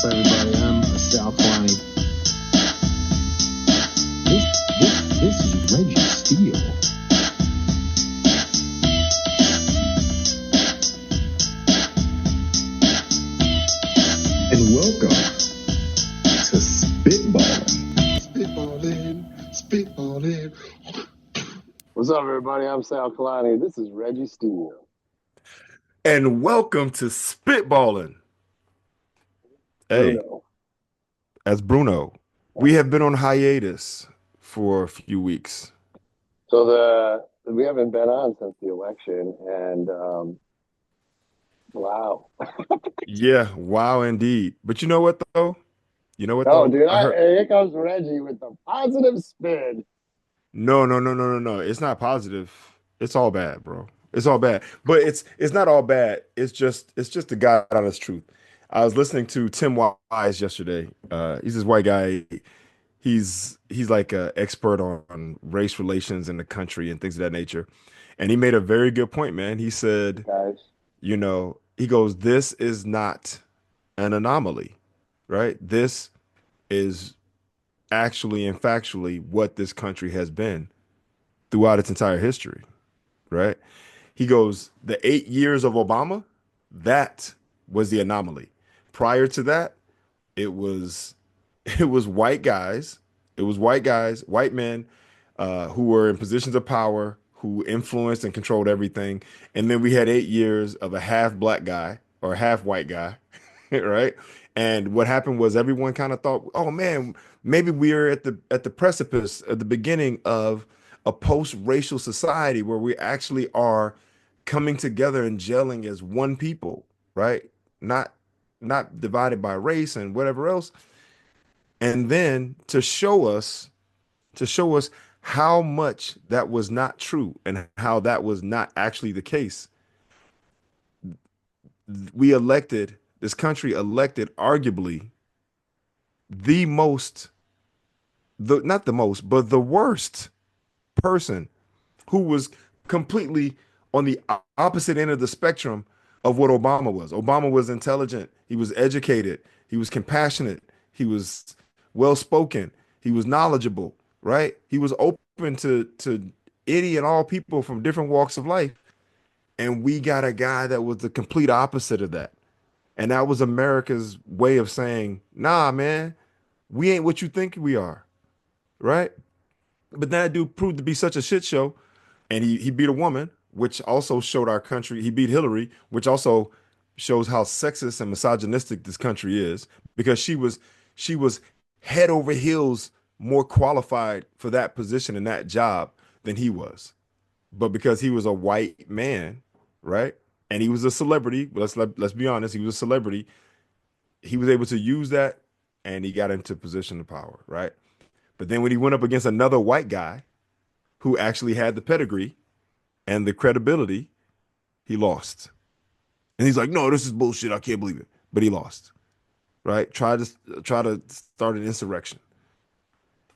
up, everybody? I'm Sal Klein. This is Reggie Steele. And welcome to Spitballin. Spitballin. What's up, everybody? I'm Sal Kalani. This is Reggie Steele. And welcome to Spitballin. Hey, Bruno. as Bruno, we have been on hiatus for a few weeks. So we haven't been on since the election, and wow. Yeah, wow, indeed. But you know what though? You know what Oh, though? dude, I heard here comes Reggie with the positive spin. no. It's not positive. It's all bad, bro. It's all bad. But it's not all bad. It's just the God honest truth. I was listening to Tim Wise yesterday. He's this white guy. He's like an expert on race relations in the country and things of that nature. And he made a very good point, man. He said, Guys. he goes, this is not an anomaly, right? This is actually and factually what this country has been throughout its entire history, right? He goes, the 8 years of Obama, that was the anomaly. Prior to that, it was it was white guys. It was white guys, white men who were in positions of power, who influenced and controlled everything. And then we had 8 years of a half black guy or half white guy, right? And what happened was everyone kind of thought, oh man, maybe we are at the precipice at the beginning of a post-racial society where we actually are coming together and gelling as one people, right? Not not divided by race and whatever else. And then to show us how much that was not true and how that was not actually the case, this country elected arguably the most, the not the most, but the worst person who was completely on the opposite end of the spectrum of what Obama was. Obama was intelligent, he was educated, he was compassionate, he was well spoken, he was knowledgeable, right? He was open to any and all people from different walks of life. And we got a guy that was the complete opposite of that. And that was America's way of saying, nah, man, we ain't what you think we are, right? But that dude proved to be such a shit show. And he beat a woman, which also showed our country. He beat Hillary, which also shows how sexist and misogynistic this country is, because she was head over heels more qualified for that position and that job than he was. But because he was a white man, right? And he was a celebrity, let's be honest, he was a celebrity. He was able to use that and he got into position of power, right? But then when he went up against another white guy who actually had the pedigree and the credibility, he lost. And he's like, "No, this is bullshit. I can't believe it." But he lost, right? Try to start an insurrection.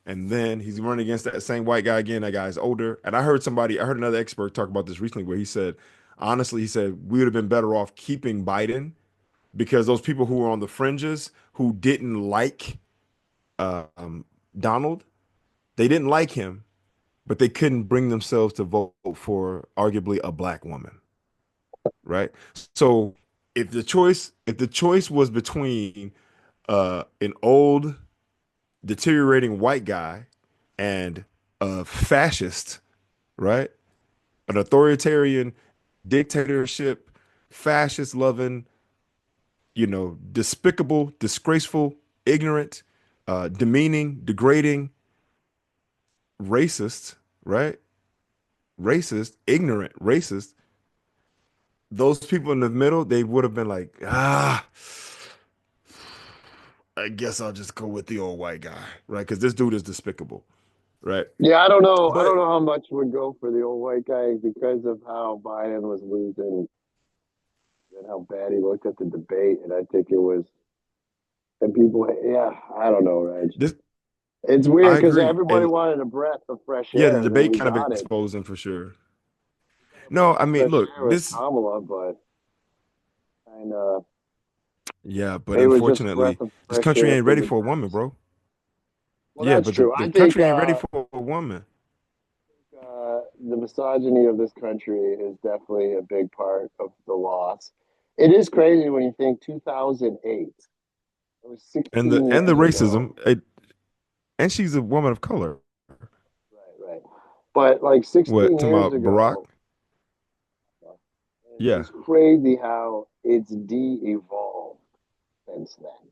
And then he's running against that same white guy again. That guy's older. And I heard another expert talk about this recently where he said, honestly, he said, we would have been better off keeping Biden because those people who were on the fringes who didn't like Donald, they didn't like him, but they couldn't bring themselves to vote for arguably a black woman, right? So if the choice was between an old deteriorating white guy and a fascist, right? An authoritarian dictatorship, fascist loving, despicable, disgraceful, ignorant, demeaning, degrading, racist, right? Racist, ignorant, racist. Those people in the middle, they would have been like, I guess I'll just go with the old white guy, right? Because this dude is despicable, right? Yeah, I don't know. I But don't know how much would go for the old white guy because of how Biden was losing and how bad he looked at the debate. And I think it was, and people, yeah, I don't know, Reg. this, It's weird I because agree. everybody And wanted a breath of fresh yeah, the air, and then debate we kind of got it. exposed him for sure. A No, breath I of mean, fresh look, air with Kamala, but kind of Yeah, but It was just a breath unfortunately, of this fresh country air ain't for ready the for a woman, troops. bro. Well, Yeah, that's but the, true. the I think country ain't ready for a woman. the misogyny of this country is definitely a big part of the loss. It is crazy when you think 2008. It was And the 16 and the years ago. racism, and she's a woman of color. Right, right. But like What, 16 talking years about Barack? ago, it's Yeah. just crazy how it's de-evolved since then.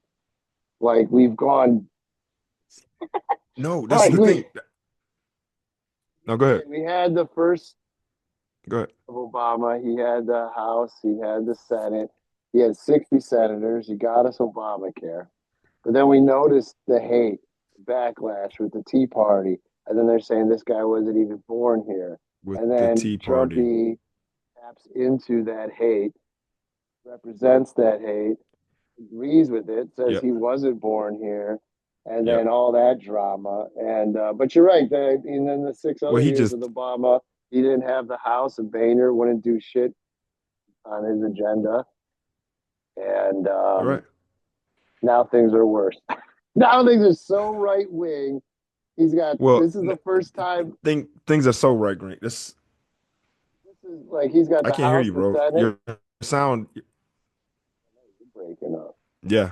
Like we've gone, No, this is like the thing. No, go ahead. we had the first Go ahead. of Obama. He had the House. He had the Senate. He had 60 senators. He got us Obamacare. But then we noticed the hate, backlash with the Tea Party. And then they're saying this guy wasn't even born here. With And the then Tea Party. Trumpy taps into that hate, represents that hate, agrees with it, says Yep. he wasn't born here, and Yep. then all that drama. And but you're right. And then the six Well, other he years just of Obama, he didn't have the House, and Boehner wouldn't do shit on his agenda. And right. now things are worse. Now things are so right wing. He's got. Well, This is the first time. things are so right, Grant. This This is like he's got I the can't hear House, you, the bro. Senate. Your sound, Breaking up. yeah.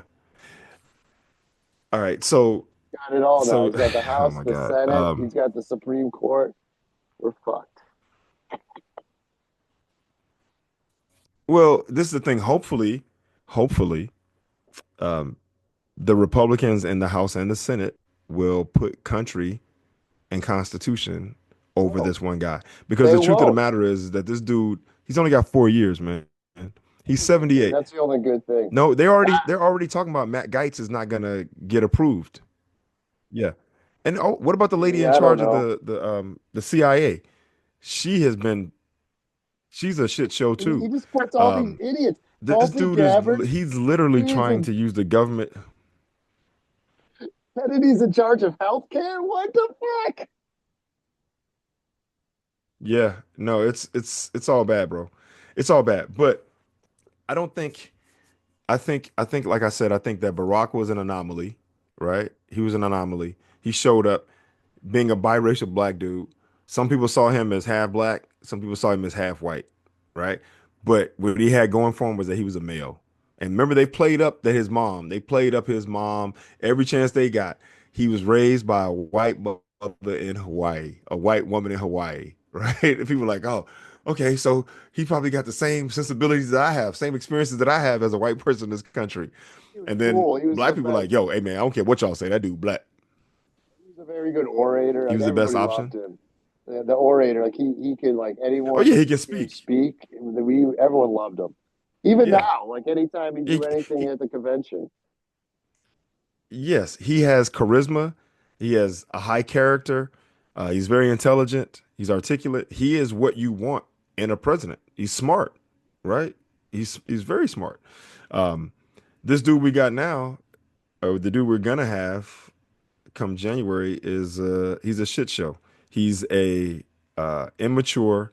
All right. So Got it all now. so He's got the oh House, my the God. Senate. He's got the Supreme Court. We're fucked. Well, this is the thing. Hopefully, um, the Republicans in the House and the Senate will put country and Constitution over No, this one guy. Because they the truth of the won't. matter is that this dude, he's only got 4 years, man. He's That's a good thing. 78. That's the only good thing. No, they're already talking about Matt Gaetz is not gonna get approved. Yeah. And oh, what about the lady in I don't charge of know. the CIA? She has been she's a shit show He too. just puts all these Um, idiots. this Tulsi dude is Gabbard. he's literally He's trying in. to use the government. Kennedy's in charge of healthcare. What the fuck? Yeah, no, it's all bad, bro. It's all bad. But I don't think I think like I said, I think that Barack was an anomaly, right? He was an anomaly. He showed up being a biracial black dude. Some people saw him as half black, some people saw him as half white, right? But what he had going for him was that he was a male. And remember, they played up his mom every chance they got. He was raised by a white mother in Hawaii, a white woman in Hawaii, right? And people were like, oh, okay, so he probably got the same sensibilities that I have, same experiences that I have as a white person in this country. He was And then cool. He was black the people were best. like, yo, hey man, I don't care what y'all say, that dude black. He was a very good orator. He Like was the best everybody option. loved him. The orator, like he could like Oh anyone yeah, he could can hear him speak. speak. We everyone loved him. Even Yeah. now, like anytime he He, do anything he, at the convention. yes, he has charisma. He has a high character. He's very intelligent. He's articulate. He is what you want in a president. He's smart, right? He's very smart. Um, this dude we got now, or the dude we're gonna have come January, is he's a shit show. He's a immature.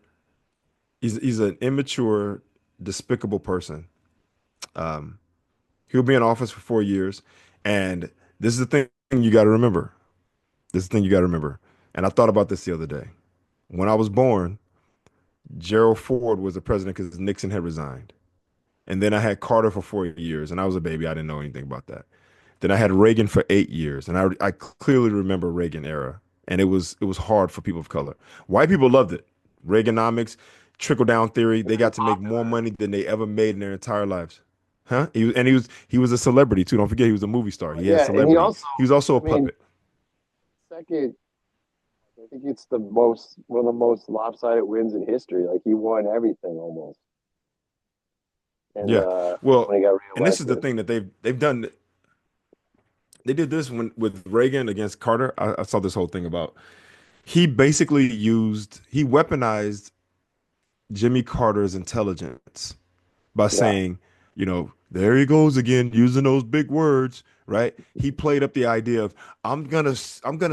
He's an immature, despicable person. Um, he'll be in office for 4 years, and this is the thing you got to remember. This is the thing you got to remember. And I thought about this the other day. When I was born, Gerald Ford was the president because Nixon had resigned. And then I had Carter for 4 years, and I was a baby. I didn't know anything about that. Then I had Reagan for 8 years, and I clearly remember Reagan era, and it was hard for people of color. White people loved it. Reaganomics, trickle down theory. They Very got to make more popular. money than they ever made in their entire lives. Huh? He was a celebrity too. Don't forget he was a movie star. Oh, He had yeah, and he celebrity. also, He was also a I mean, puppet. second, I think it's the most one of the most lopsided wins in history. Like he won everything almost, and Yeah. Well, when he got and this is the reelected. thing that they've done. They did this when with Reagan against Carter. I saw this whole thing about he weaponized Jimmy Carter's intelligence by Yeah, saying, there he goes again using those big words, right? He played up the idea of I'm gonna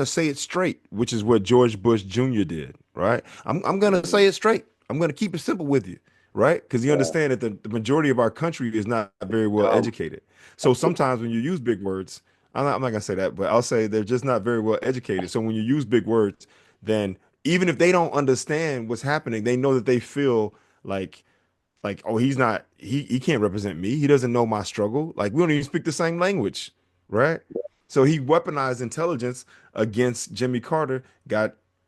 say it straight, which is what George Bush Jr. did, right? I'm gonna say it straight. I'm gonna keep it simple with you, right? Because you Yeah. understand that the majority of our country is not very well Dumb. educated. So sometimes when you use big words, I'm not gonna say that, but I'll say they're just not very well educated. So when you use big words, then even if they don't understand what's happening, they know that they feel like oh, he can't represent me. He doesn't know my struggle. Like we don't even speak the same language, right? So he weaponized intelligence against Jimmy Carter,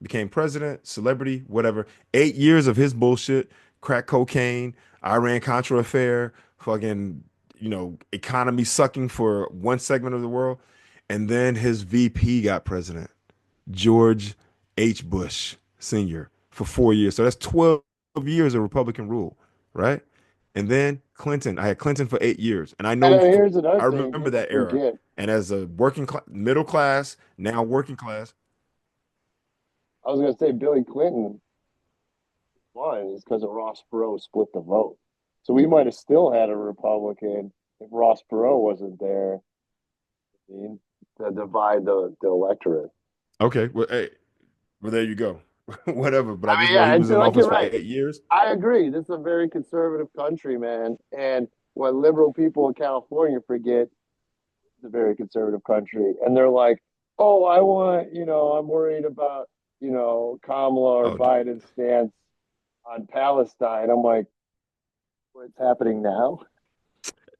became president, celebrity, whatever. 8 years of his bullshit, crack cocaine, Iran Contra affair, fucking, economy sucking for one segment of the world. And then his VP got president. George H. Bush Sr. for 4 years. So that's 12 years of Republican rule, right? And then Clinton, I had Clinton for 8 years. And And then here's another I thing remember people that era. forget. And as a middle class, now working class. I was gonna say Billy Clinton won is because of Ross Perot split the vote. So we might have still had a Republican if Ross Perot wasn't there. I mean, to divide the electorate. Okay, well, hey, well, there you go. Whatever. But I I just mean, know yeah, he it's was in like office you're for right. 8 years. I agree. This is a very conservative country, man. And what liberal people in California forget, it's a very conservative country. And they're like, oh, I'm worried about, Kamala or Oh, dude. Biden's stance on Palestine. I'm like, what's happening now?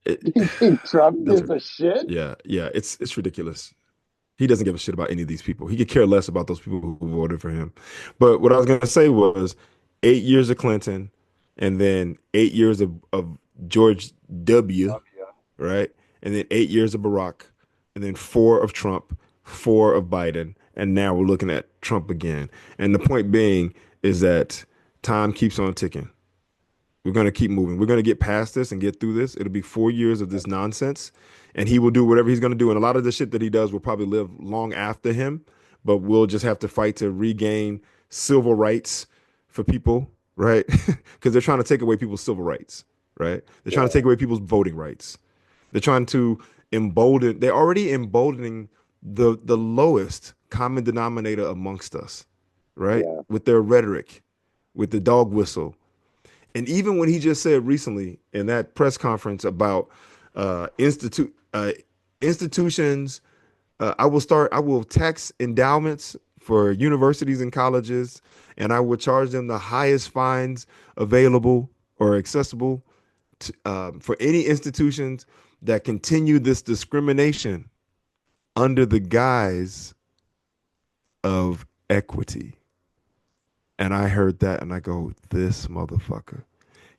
It, Do you think Trump those gives are, a shit? yeah, yeah. It's ridiculous. He doesn't give a shit about any of these people. He could care less about those people who voted for him. But what I was going to say was 8 years of Clinton and then 8 years of George W., Oh, yeah. right? And then 8 years of Barack, and then four of Trump, four of Biden. And now we're looking at Trump again. And the point being is that time keeps on ticking. We're going to keep moving. We're going to get past this and get through this. It'll be 4 years of this nonsense, and he will do whatever he's going to do. And a lot of the shit that he does will probably live long after him, but we'll just have to fight to regain civil rights for people, right? Because they're trying to take away people's civil rights, right? They're trying to Yeah. take away people's voting rights. They're trying to embolden. They're already emboldening the lowest common denominator amongst us, right? Yeah. With their rhetoric, with the dog whistle, and even when he just said recently in that press conference about institutions, I will tax endowments for universities and colleges, and I will charge them the highest fines available or accessible for any institutions that continue this discrimination under the guise of equity. And I heard that and I go, this motherfucker.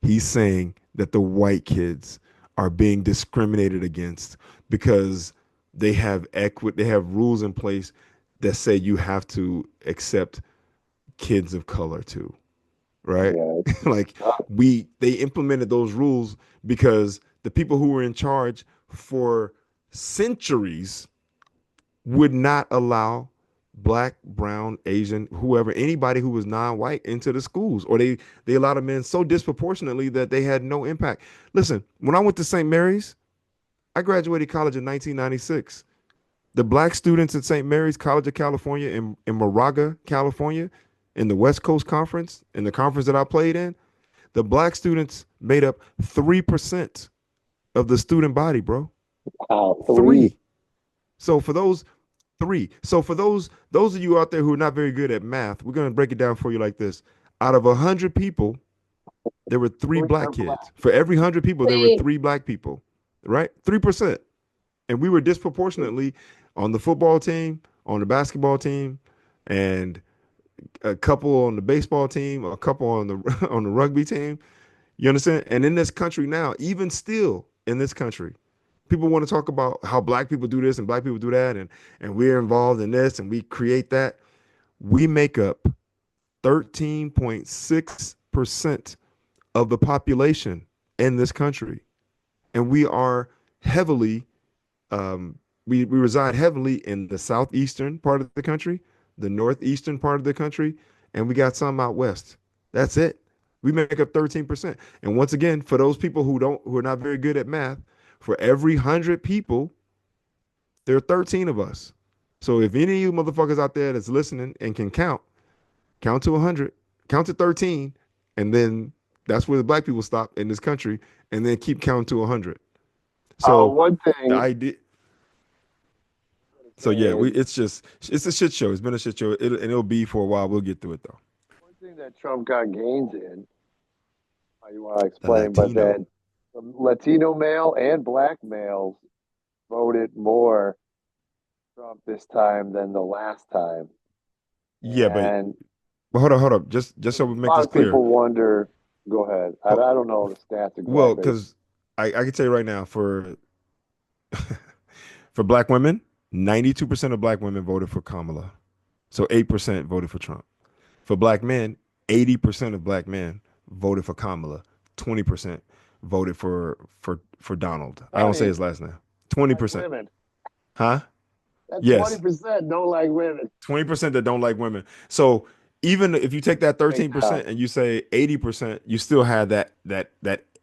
He's saying that the white kids are being discriminated against because they have rules in place that say you have to accept kids of color too, right? Yeah. Like they implemented those rules because the people who were in charge for centuries would not allow black, brown, Asian, whoever, anybody who was non-white into the schools, or they allowed them in so disproportionately that they had no impact. Listen, when I went to St. Mary's, I graduated college in 1996. The black students at St. Mary's College of California in Moraga, California, in the West Coast Conference, in the conference that I played in, the black students made up 3% of the student body, bro. Wow. Three. Three. So for those Three. So for those of you out there who are not very good at math, we're going to break it down for you like this. Out of 100 people, there were three Three black are black. kids. For every 100 people, there were Three. three black people, right? 3%. And we were disproportionately on the football team, on the basketball team, and a couple on the baseball team, a couple on the on the rugby team. You understand? And in this country now, even still in this country, people want to talk about how black people do this and black people do that, and we're involved in this and we create that. We make up 13.6% of the population in this country. And we are heavily, we reside heavily in the southeastern part of the country, the northeastern part of the country, and we got some out west. That's it. We make up 13%. And once again, for those people who are not very good at math, for every 100 people, there are 13 of us. So if any of you motherfuckers out there that's listening and can count to 100, count to 13, and then That's where the black people stop in this country, and then keep counting to 100. So One the thing idea. I'm gonna So yeah, say we is it's a shit show. It's been a shit show, and it'll be for a while. We'll get through it though. one thing that Trump got gains in. How you want to The explain? But Latino. that the Latino male and black males voted more Trump this time than the last time, Yeah, and but hold up. Just so we a make lot this of clear. people wonder. Go ahead. I Ho- don't know the stats Well, exactly. because I can tell you right now for black women, 92% of black women voted for Kamala. So 8% voted for Trump. For black men, 80% of black men voted for Kamala. 20% voted for Donald. I don't say 20 his last name. like 20%. women. Huh? That Yes. 20% don't like women. 20% that don't like women. So even if you take that Breakdown. 13% and you say 80%, you still had that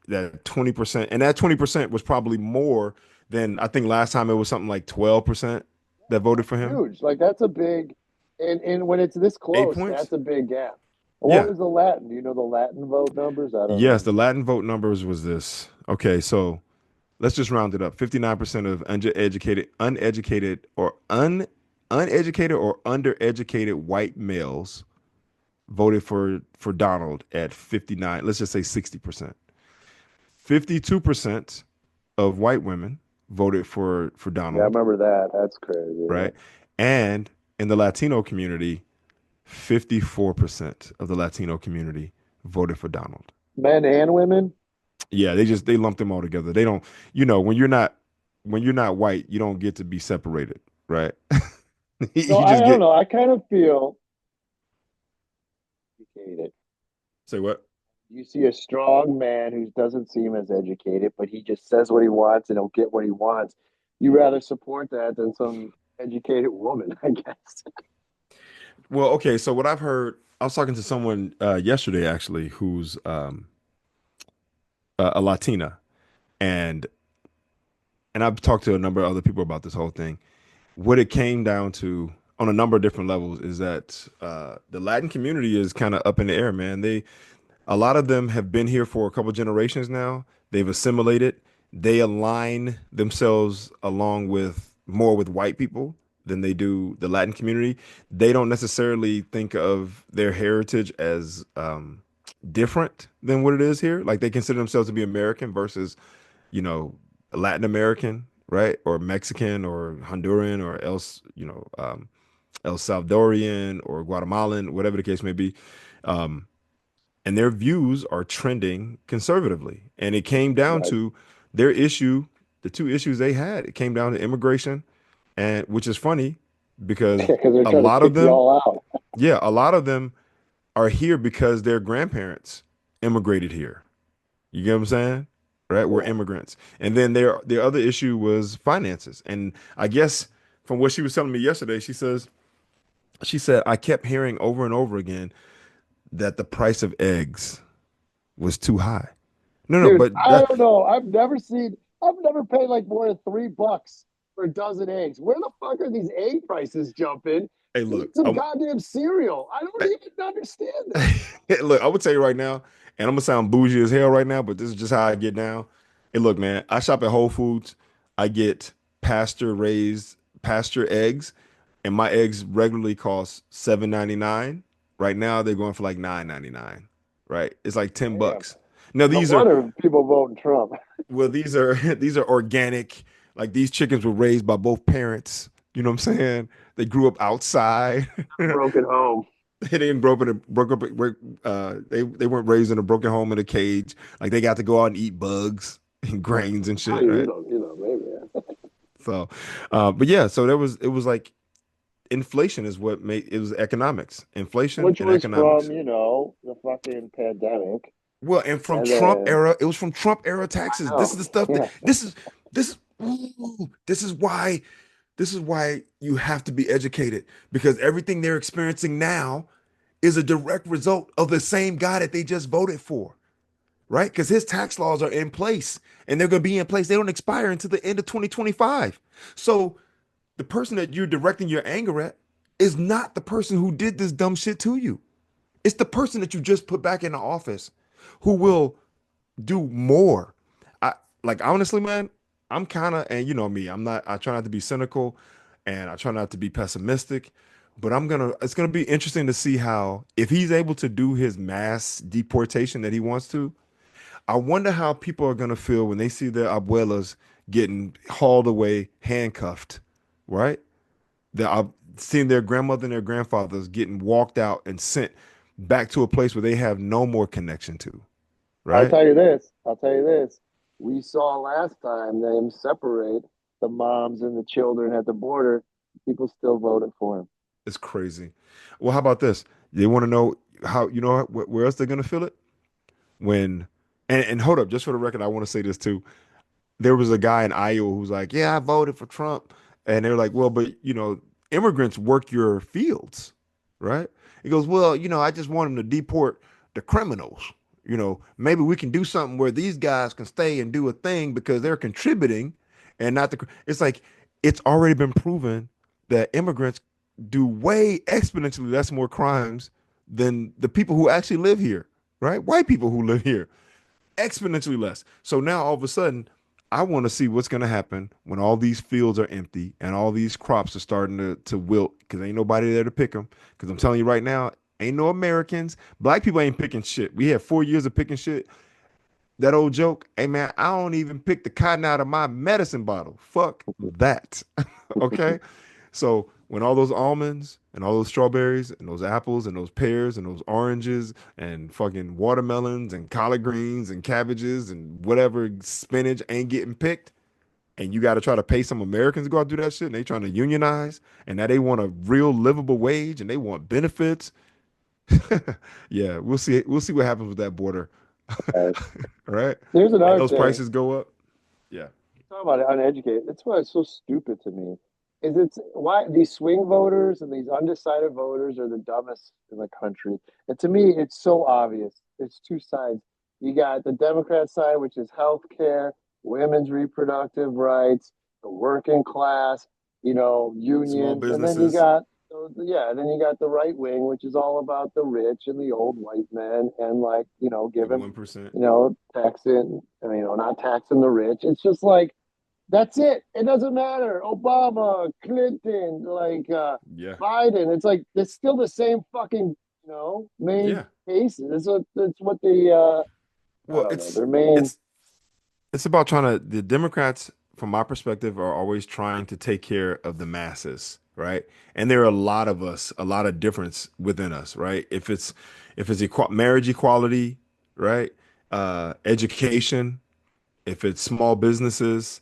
20%. And that 20% was probably more than I think last time it was something like 12% that voted That's for him. huge. Like that's a big, and when it's this Eight close, points? that's a big gap. What Yeah. was the Latin? Do you know the Latin vote numbers? I don't Yes, know. the Latin vote numbers was this. Okay, so let's just round it up. 59% of uneducated or undereducated white males voted for Donald at 59. Let's just say 60%. 52% of white women voted for Yeah, I Donald, remember that. That's crazy. Yeah. right? And in the Latino community, 54% of the Latino community voted for Donald. Men and women. Yeah, they lumped them all together. They don't, when you're not white, you don't get to be separated, right? So You I just don't get know. I kind of feel educated. say what? You see a strong man who doesn't seem as educated, but he just says what he wants and he'll get what he wants. You rather support that than some educated woman, I guess. Well, okay, so what I've heard, I was talking to someone yesterday actually who's a Latina, and I've talked to a number of other people about this whole thing. What it came down to on a number of different levels is that the Latin community is kind of up in the air, man. A lot of them have been here for a couple generations now. They've assimilated. They align themselves along with more with white people than they do the Latin community. They don't necessarily think of their heritage as different than what it is here. Like they consider themselves to be American versus, you know, Latin American, right? Or Mexican or Honduran or else, El Salvadorian or Guatemalan, whatever the case may be. Um, and their views are trending conservatively. And it came down Right. to their issue, the two issues they had. It came down to immigration, and which is funny because Because they're a trying to lot of kick them, y'all out. yeah, a lot of them are here because their grandparents immigrated here. You get what I'm saying? Right? We're Yeah. immigrants. And then their other issue was finances. And I guess from what she was telling me yesterday, she said I kept hearing over and over again that the price of eggs was too high. No, no, Dude, but I that don't know. I've never paid like more than $3 for a dozen eggs. Where the fuck are these egg prices jumping? hey, Eat look, some goddamn cereal. I don't even understand this. look, I would tell you right now, and I'm gonna sound bougie as hell right now, but this is just how I get down. Hey, look, man, I shop at Whole Foods. I get pasture eggs, and my eggs regularly cost 7.99. Right now, they're going for like 9.99. Right? It's like 10 Damn. bucks. Now No these are wonder people voting Trump. well, these are organic. Like these chickens were raised by both parents. You know what I'm saying? They grew up outside. Broken home. They didn't grow up in a broke up. They weren't raised in a broken home in a cage. Like they got to go out and eat bugs and grains and Oh, shit, right? maybe. Yeah. So, but yeah, so it was like inflation is what made it was economics, inflation Which and was economics. from, the fucking pandemic. Well, and from And Trump then, era, it was from Trump era I taxes. This is know. the stuff that Yeah. this is ooh, this is why you have to be educated because everything they're experiencing now is a direct result of the same guy that they just voted for, right? Because his tax laws are in place and they're going to be in place. They don't expire until the end of 2025. So the person that you're directing your anger at is not the person who did this dumb shit to you. It's the person that you just put back in the office. who will do more. I like honestly, man, I'm kind of, and you know me, I try not to be cynical and I try not to be pessimistic, but it's gonna be interesting to see how if he's able to do his mass deportation that he wants to. I wonder how people are gonna feel when they see their abuelas getting hauled away, handcuffed, right? Seeing their grandmother and their grandfathers getting walked out and sent back to a place where they have no more connection to, I'll right? tell you this. I'll tell you this. We saw last time them separate the moms and the children at the border. People still voted for him. It's crazy. Well, how about this? They want to know how, where else they're going to feel it? When, and hold up, just for the record, I want to say this too. There was a guy in Iowa who's like, yeah, I voted for Trump. And they're like, well, but, immigrants work your fields, right? He goes, well, I just want them to deport the criminals. Maybe we can do something where these guys can stay and do a thing because they're contributing and not it's like, it's already been proven that immigrants do way exponentially less more crimes than the people who actually live here, right? White people who live here exponentially less. So now all of a sudden, I want to see what's going to happen when all these fields are empty and all these crops are starting to wilt because ain't nobody there to pick them. Because I'm telling you right now, ain't no Americans. Black people ain't picking shit. We have 4 years of picking shit. That old joke, hey man, I don't even pick the cotton out of my medicine bottle. Fuck that. Okay. So when all those almonds and all those strawberries and those apples and those pears and those oranges and fucking watermelons and collard greens and cabbages and whatever spinach ain't getting picked, and you got to try to pay some Americans to go out and do that shit, and they trying to unionize, and now they want a real livable wage and they want benefits. Yeah, we'll see. We'll see what happens with that border. Uh, Right? There's And another those thing. prices go up. Yeah. Talk about it, uneducated. That's why it's so stupid to me. Is it's why these swing voters and these undecided voters are the dumbest in the country. And to me, it's so obvious. It's two sides. You got the Democrat side, which is health care, women's reproductive rights, the working class, Small unions, and then you businesses, got yeah, then you got the right wing, which is all about the rich and the old white men and like, the giving, 1%. taxing, not taxing the rich. It's just like that's it. It doesn't matter. Obama, Clinton, Yeah. Biden. It's like it's still the same fucking, main Yeah. cases. It's what I Well, don't know. Their main. it's about the Democrats, from my perspective, are always trying to take care of the masses, right? And there are a lot of us, a lot of difference within us, right? If it's marriage equality, right? Education, if it's small businesses,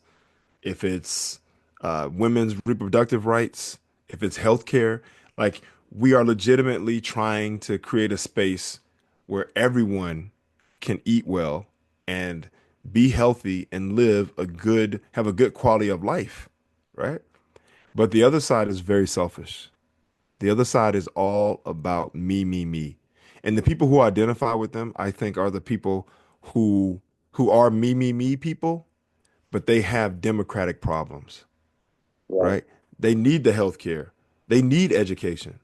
if it's women's reproductive rights, if it's healthcare, like we are legitimately trying to create a space where everyone can eat well and be healthy and have a good quality of life, right? But the other side is very selfish. The other side is all about me, me, me. And the people who identify with them, I think, are the people who who are me, me, me people, but they have democratic problems, Right. right? They need the health care. They need education.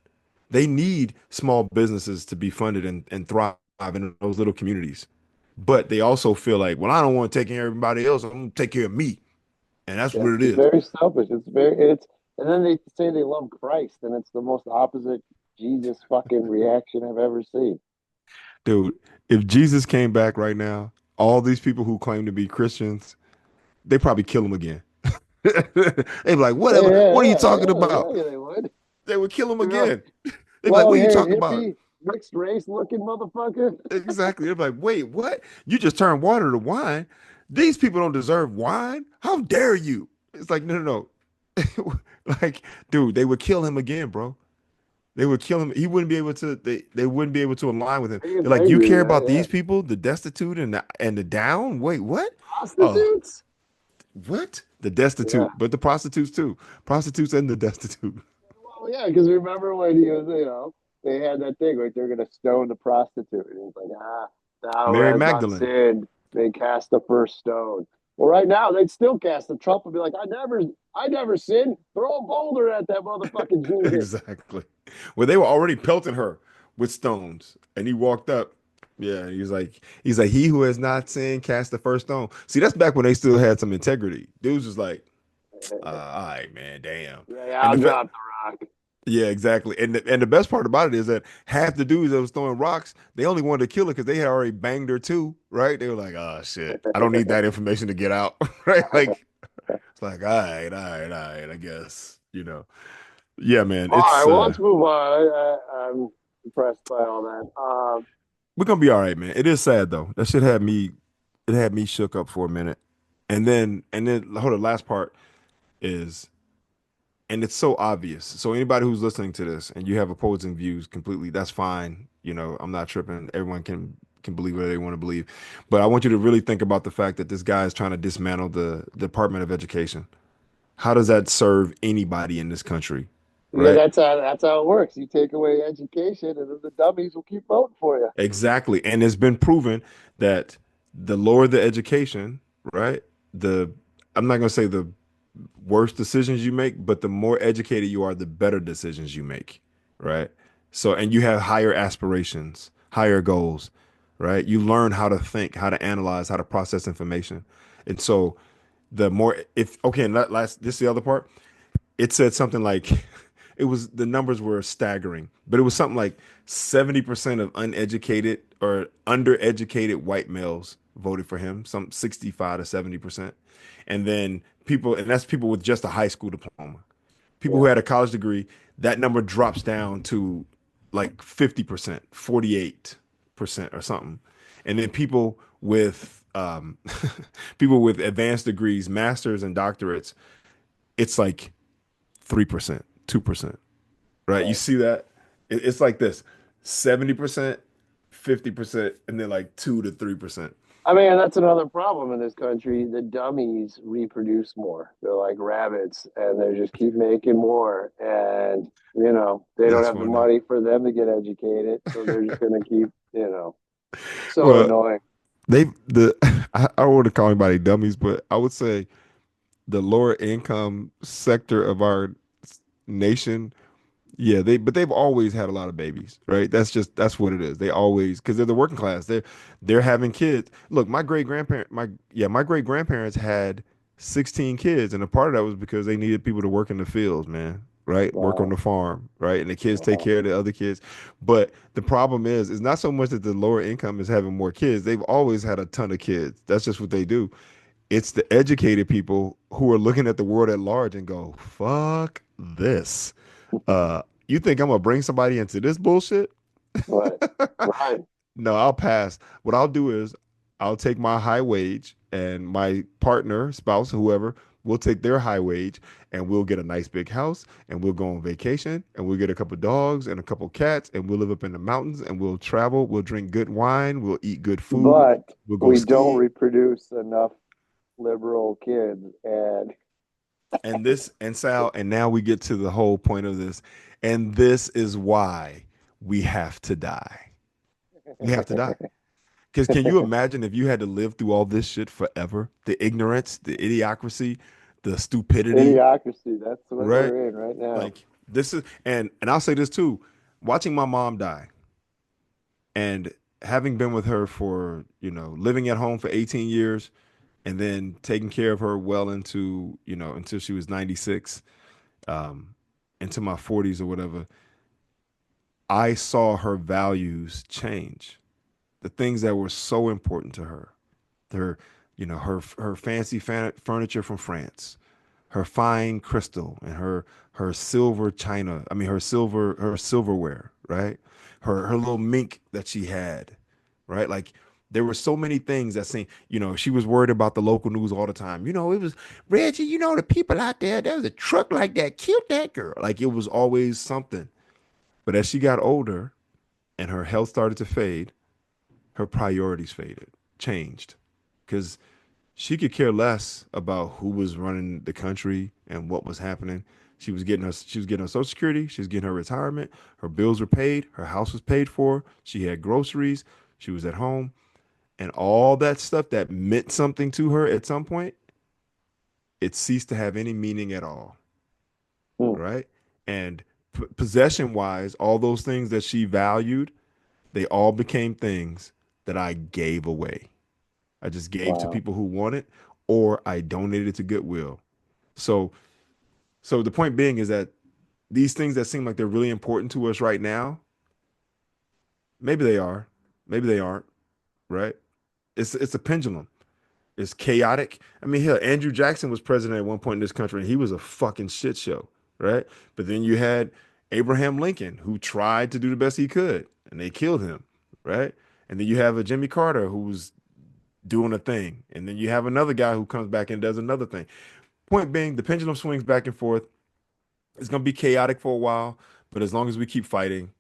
They need small businesses to be funded and thrive in those little communities. But they also feel like, well, I don't want to take care of everybody else. I'm going to take care of me. And that's Yeah. what it It's is. very selfish. It's and then they say they love Christ, and it's the most opposite Jesus fucking reaction I've ever seen. Dude, if Jesus came back right now, all these people who claim to be Christians, they probably kill him again. They'd be like, Yeah, whatever. yeah, What are you yeah, talking yeah, about? yeah, yeah, they would. They would kill him You know, again. They'd be like, what are you long-haired talking about? hippie, mixed race looking motherfucker. Exactly. They're like, wait, what? You just turned water to wine. These people don't deserve wine. How dare you? It's like, no, no, no. Like, dude, they would kill him again, bro. They would kill him. He wouldn't be able to. They wouldn't be able to align with him. I guess They're I like, you agree care with that. about Yeah, these people, the destitute and the down. Wait, what? Oh, prostitutes. what? The Yeah. destitute, but the prostitutes too. Prostitutes and the destitute. Well, yeah, because remember when he was, they had that thing like they're gonna stone the prostitute, and he's like, thou who Mary has not Magdalene. sinned may cast the first stone. Well, right now they'd still cast the Trump would be like, I never sinned. Throw a boulder at that motherfucking Jesus. Exactly. Well, they were already pelting her with stones, and he walked up. Yeah, he's like he who has not sinned cast the first stone. See, that's back when they still had some integrity. Dudes was like, all right, man, damn. Yeah, And I'll the fa- drop the rock. yeah, exactly. And the best part about it is that half the dudes that was throwing rocks, they only wanted to kill her because they had already banged her too, right? They were like, oh shit, I don't need that information to get out, right? Like it's like, all right, I guess, Yeah, man, All right, it's well, let's move on. I'm impressed by all that. we're gonna be all right, man. It is sad though. That shit had me shook up for a minute. And then hold on, last part is, and it's so obvious. So anybody who's listening to this and you have opposing views completely, that's fine. I'm not tripping. Everyone can believe what they want to believe. But I want you to really think about the fact that this guy is trying to dismantle the Department of Education. How does that serve anybody in this country? Yeah, Right? that's how it works. You take away education, and then the dummies will keep voting for you. Exactly. And it's been proven that the lower the education, right? The I'm not going to say the worse decisions you make, but the more educated you are, the better decisions you make, right? So, and you have higher aspirations, higher goals, right? You learn how to think, how to analyze, how to process information. And so, the more, if, okay, and this is the other part. It said something like, the numbers were staggering, but it was something like 70% of uneducated or undereducated white males voted for him, some 65 to 70%. And then and that's people with just a high school diploma. People who Yeah. had a college degree, that number drops down to like 50%, 48% or something. And then people with advanced degrees, masters and doctorates, it's like 3%, 2%, right? You Right. see that? It's like this 70%, 50%, and then like 2 to 3%. I mean, that's another problem in this country. The dummies reproduce more. They're like rabbits, and they just keep making more. And they don't That's have the funny. money for them to get educated, so they're just going to keep. So Well, annoying. I don't want to call anybody dummies, but I would say the lower income sector of our nation. Yeah, but they've always had a lot of babies, right? That's what it is. They always, because they're the working class. They're having kids. Look, my great grandparents had 16 kids, and a part of that was because they needed people to work in the fields, man, right? Work on Uh, the farm, right? And the kids take uh, care of the other kids. But the problem is, it's not so much that the lower income is having more kids. They've always had a ton of kids. That's just what they do. It's the educated people who are looking at the world at large and go, "Fuck this." You think I'm gonna bring somebody into this bullshit? right. Right. No, I'll pass. What I'll do is I'll take my high wage and my partner, spouse, whoever, will take their high wage and we'll get a nice big house and we'll go on vacation and we'll get a couple dogs and a couple cats and we'll live up in the mountains and we'll travel, we'll drink good wine, we'll eat good food, But we'll go we don't skiing. reproduce enough liberal kids, and And Sal, and now we get to the whole point of this. And this is why we have to die. We have to die. Because can you imagine if you had to live through all this shit forever? The ignorance, the idiocracy, the stupidity, idiocracy. That's what right? we're in right now. Like this is, and I'll say this too. Watching my mom die and having been with her for, living at home for 18 years and then taking care of her well into, until she was 96, um, into my 40s or whatever, I saw her values change. The things that were so important to her, her her fancy furniture from France, her fine crystal and her silver china, I mean her silverware, right? Her little mink that she had, right? Like there were so many things that seemed, she was worried about the local news all the time. It was Reggie, the people out there was a truck like that killed that girl. Like it was always something. But as she got older and her health started to fade, her priorities changed. Because she could care less about who was running the country and what was happening. She was getting her social security, she was getting her retirement, her bills were paid, her house was paid for, she had groceries, she was at home, and all that stuff that meant something to her at some point, it ceased to have any meaning at all, Hmm. right? And possession wise, all those things that she valued, they all became things that I gave away. I just gave to Wow. people who want it, or I donated to Goodwill. So, so the point being is that these things that seem like they're really important to us right now, maybe they are, maybe they aren't, right? It's a pendulum. It's chaotic. I mean, hell, Andrew Jackson was president at one point in this country, and he was a fucking shit show, right? But then you had Abraham Lincoln, who tried to do the best he could, and they killed him, right? And then you have a Jimmy Carter who's doing a thing, and then you have another guy who comes back and does another thing. Point being, the pendulum swings back and forth. It's gonna be chaotic for a while, but as long as we keep fighting,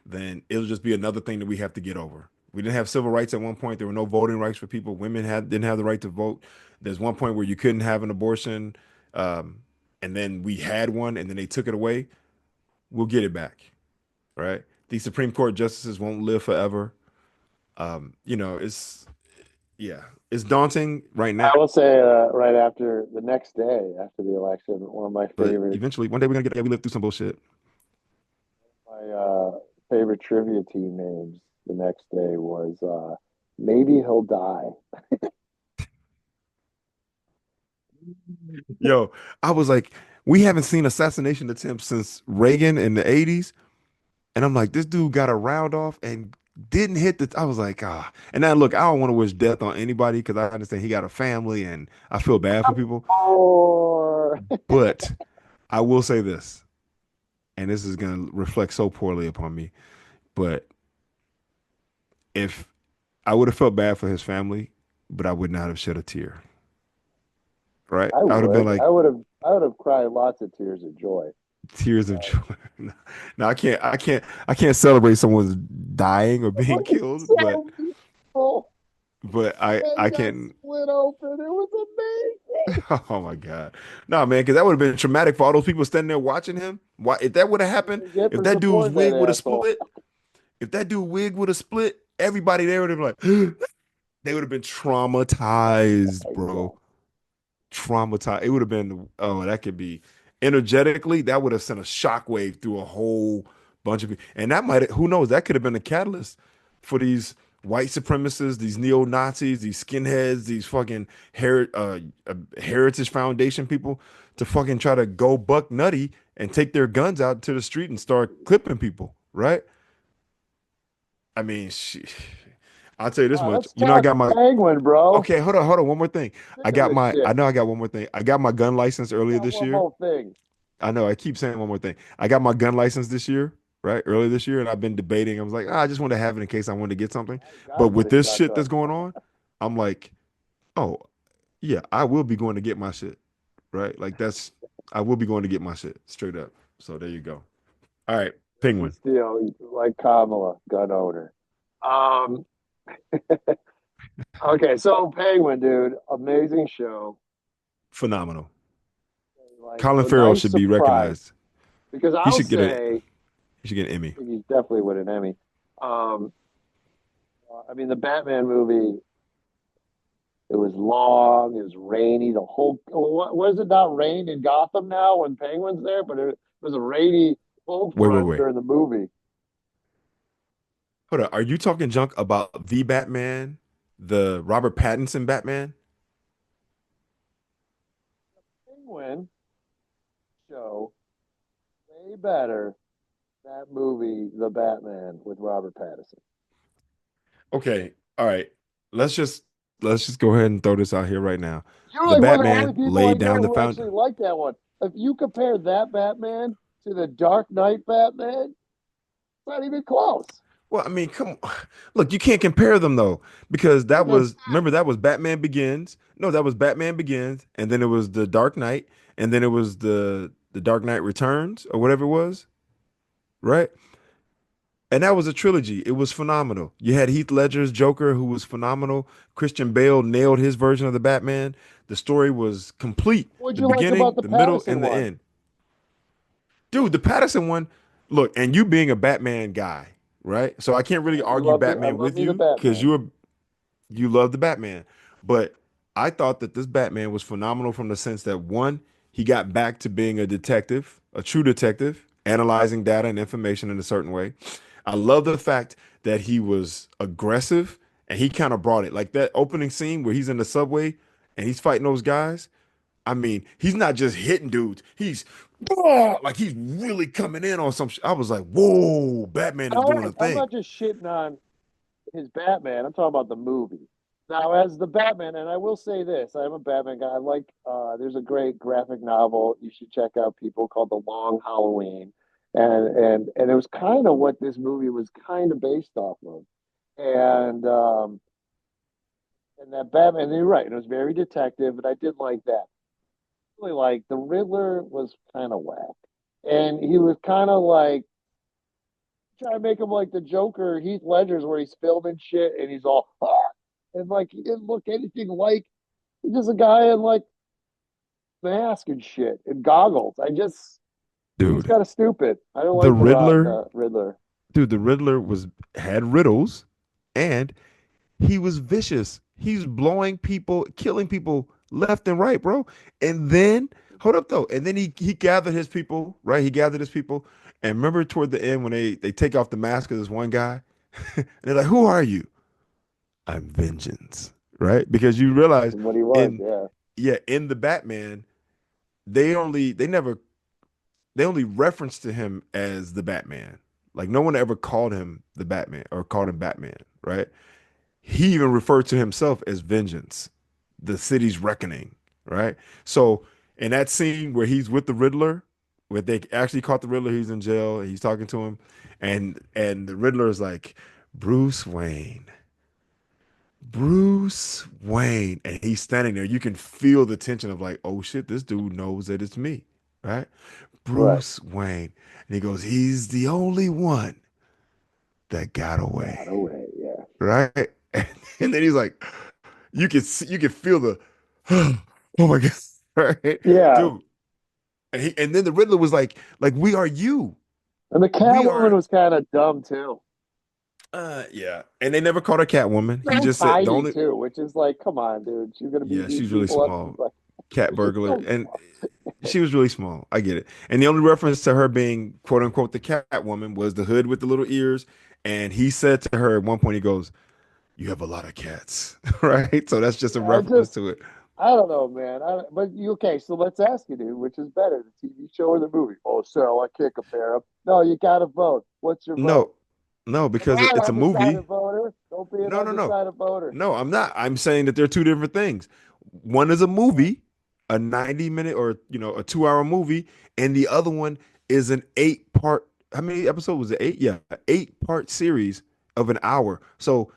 then it'll just be another thing that we have to get over. We didn't have civil rights at one point. There were no voting rights for people. Women didn't have the right to vote. There's one point where you couldn't have an abortion, um, and then we had one, and then they took it away. We'll get it back, right? These Supreme Court justices won't live forever. It's yeah, it's daunting right now, I will say, right after the next day after the election, one of my but favorite eventually, one day we're gonna get there. We live through some bullshit. my favorite trivia team names the next day was maybe he'll die. Yo, I was like, we haven't seen assassination attempts since Reagan in the 80s. And I'm like, this dude got a round off and didn't hit the. I was like, ah. And now look, I don't want to wish death on anybody because I understand he got a family and I feel bad for people. Or But I will say this, and this is going to reflect so poorly upon me. But if I would have felt bad for his family, but I would not have shed a tear. Right? I I would have been would. like, I would have cried lots of tears of joy. tears of joy. No, I can't celebrate someone's dying or It being was killed, but so beautiful. I And got can. split open. It was amazing. Oh my God, no man, because that would have been traumatic for all those people standing there watching him. Why, if that would have What happened, you get if for that dude's supporting that wig would have asshole? split, if that dude wig would have split, everybody there would have been like, they would have been traumatized, bro. Exactly. Traumatized. It would have been, oh, that could be energetically, that would have sent a shockwave through a whole bunch of people. And that might, who knows, that could have been a catalyst for these white supremacists, these neo-Nazis, these skinheads, these fucking Heritage Foundation people to fucking try to go buck nutty and take their guns out to the street and start clipping people, right? I mean, I'll tell you this Wow, much. that's You know, I tough. got my Penguin, bro. okay, hold on, one more thing. Sick of this I shit. know I got one more thing. I got my gun license You earlier got this one year. more thing. I know I keep saying one more thing. I got my gun license this year, right? Earlier this year, and I've been debating. I was like, I just want to have it in case I want to get something. I But gotta get with a this shit that's shotgun. going on, I'm like, oh, yeah, I will be going to get my shit, right? Like I will be going to get my shit straight up. So there you go. All right, Reggie Penguin, Steele, like Kamala, gun owner. Um, okay, so Penguin, dude, amazing show. phenomenal. Like Colin a Farrell nice should be surprise recognized. because He I'll should get a say he should get an I Emmy. think he's definitely with an Emmy. Um, I mean, the Batman movie. It was long. It was rainy. The whole was it not rain in Gotham now when Penguin's there? But it was a rainy cold front Wait. during the movie. Hold on. Are you talking junk about the Batman, the Robert Pattinson Batman? Penguin show way better that movie, The Batman with Robert Pattinson. Okay. All right. Let's just let's just go ahead and throw this out here right now. You're The like one of the only Batman people I laid down know the who found. actually liked that one. If you compare that Batman to the Dark Knight Batman, it's not even close. Well, I mean, come on. Look, you can't compare them though, because that Dude, was remember that was Batman Begins. No, that was Batman Begins, and then it was the Dark Knight, and then it was the Dark Knight Returns or whatever it was, right? And that was a trilogy. It was phenomenal. You had Heath Ledger's Joker, who was phenomenal. Christian Bale nailed his version of the Batman. The story was complete. what'd The you like about beginning, the the middle, Pattinson and the one? end. Dude, the Patterson one, look, and you being a Batman guy, right? So I can't really I do argue love I Batman love with me the you because Batman. you love the Batman. But I thought that this Batman was phenomenal from the sense that one, he got back to being a detective, a true detective, analyzing data and information in a certain way. I love the fact that he was aggressive and he kind of brought it. Like that opening scene where he's in the subway and he's fighting those guys. I mean, he's not just hitting dudes. He's like he's really coming in on some. I was like, whoa, Batman is doing a I'm thing. not just shitting on his Batman. I'm talking about the movie. Now, as the Batman, and I will say this, I'm a Batman guy. I like. There's a great graphic novel you should check out, people, called The Long Halloween, and it was kind of what this movie was kind of based off of, and and that Batman. And you're right, it was very detective, and I did like that. Really, like the Riddler was kind of whack, and he was kind of like trying to make him like the Joker, Heath Ledger's, where he's filming shit and he's all and like he didn't look anything like he's just a guy in like mask and shit and goggles. It was Dude, kind of stupid. I don't the like Riddler, the Riddler. dude, the Riddler was had riddles and he was vicious. He's blowing people, killing people left and right, bro. And then, hold up though. And then he gathered his people, right? He gathered his people. And remember toward the end when they take off the mask of this one guy, and they're like, "Who are you?" I'm vengeance, right? Because you realize What he was, in yeah. yeah, in the Batman, they only referenced to him as the Batman. Like no one ever called him the Batman or called him Batman, right? He even referred to himself as vengeance, the city's reckoning, right? So in that scene where he's with the Riddler, where they actually caught the Riddler, he's in jail, and he's talking to him, and the Riddler is like, Bruce Wayne, Bruce Wayne. And he's standing there. You can feel the tension of like, oh shit, this dude knows that it's me, right? Right. Bruce Wayne. And he goes, he's the only one that got Got away, away, yeah. right? And then he's like, you can feel the, oh my God, right? Yeah. Dude. And then the Riddler was like, we are you. And the We Catwoman are, was kind of dumb too. yeah. And they never called her Catwoman. He So just said, the tiny only, too, which is like, come on, dude. She's gonna be yeah, beating she's really people up. small. She's like, Cat she's burglar. so And small. she was really small. I get it. And the only reference to her being quote unquote the Catwoman was the hood with the little ears. And he said to her at one point, he goes, you have a lot of cats, right? So that's just a I reference just to it. I don't know, man. But you okay? So let's ask you, dude, which is better, the TV show or the movie? Oh, so I can't compare them. No, you got to vote. What's your vote? No, no, Come because on, it's a undecided movie. voter. Don't be an No, no, no. undecided voter. No, I'm not. I'm saying that they're two different things. One is a movie, a 90-minute or a 2 hour movie, and the other one is an 8 part. How many episodes was it? Eight? Yeah, 8 part series of an hour. So